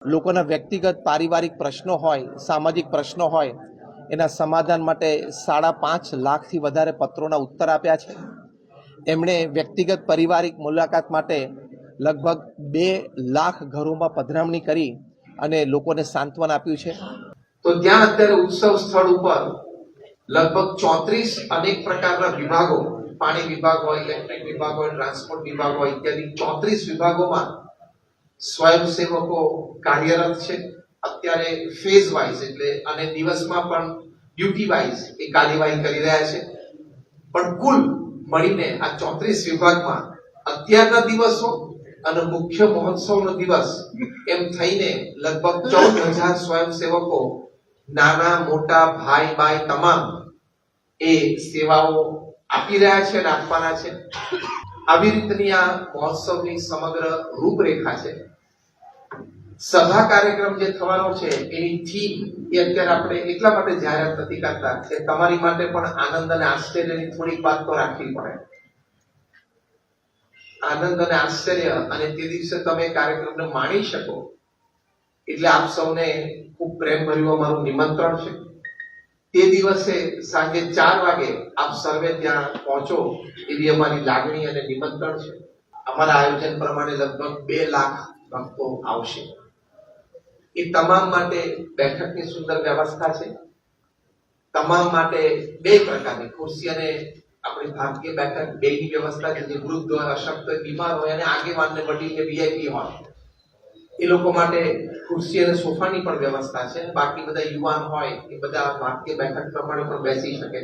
લોકોના વ્યક્તિગત પારિવારિક પ્રશ્નો હોય, સામાજિક પ્રશ્નો હોય, એના સમાધાન માટે 5.5 લાખથી વધારે પત્રોના ઉત્તર આપ્યા છે। એમણે વ્યક્તિગત પારિવારિક મુલાકાત માટે લગભગ 2 લાખ ઘરોમાં પધરામણી કરી અને લોકોને સાંત્વન આપ્યું છે। તો ત્યાં અત્યારે ઉત્સવ સ્થળ ઉપર લગભગ 34 અનેક પ્રકારના વિભાગો, પાણી વિભાગ હોય, ઇલેક્ટ્રિક વિભાગ હોય, ટ્રાન્સપોર્ટ વિભાગ હોય, ઇત્યાદિ 34 વિભાગોમાં સ્વયંસેવકો કાર્યરત છે। અત્યારે ફેઝ વાઇઝ એટલે અને દિવસમાં પણ ડ્યુટી વાઇઝ એ કાર્યવાહી કરી રહ્યા છે। પણ કુલ મળીને આ 34 વિભાગમાં અત્યારના દિવસો અને મુખ્ય મહોત્સવનો દિવસ એમ થઈને લગભગ 14,000 સ્વયંસેવકો નાના મોટા ભાઈ બાઈ તમામ એ સેવાઓ આપી રહ્યા છે અને આપવાના છે। આવી રીતની આ મહોત્સવની સમગ્ર રૂપરેખા છે। સભા કાર્યક્રમ જે થવાનો છે એની થીમ એ અત્યારે આપણે એટલા માટે જાહેરાત નથી કરતા કે તમારી માટે પણ આનંદ અને આશ્ચર્યની થોડીક વાત તો રાખવી પડે। આનંદ અને આશ્ચર્ય અને તે દિવસે તમે કાર્યક્રમને માણી શકો એટલે આપ સૌને ખૂબ પ્રેમભર્યું અમારું નિમંત્રણ છે। તે દિવસે સાંજે 4 વાગે આપ સર્વે ત્યાં પહોંચો એવી અમારી લાગણી અને નિમંત્રણ છે। અમારા આયોજન પ્રમાણે લગભગ 2 લાખ ભક્તો આવશે। એ તમામ માટે બેઠકની સુંદર વ્યવસ્થા છે। તમામ માટે 2 પ્રકારની ખુરશી અને આપણી ભારતીય બેઠક બેની વ્યવસ્થા છે। જે વૃદ્ધ હોય, અશક્ત હોય, બીમાર હોય અને આગેવાનને વડીલને વીઆઈપી હોય એ લોકો માટે ખુરશી અને સોફાની પણ વ્યવસ્થા છે। બાકી બધા યુવાન હોય એ બધા ભારતીય બેઠક પ્રમાણે પણ બેસી શકે।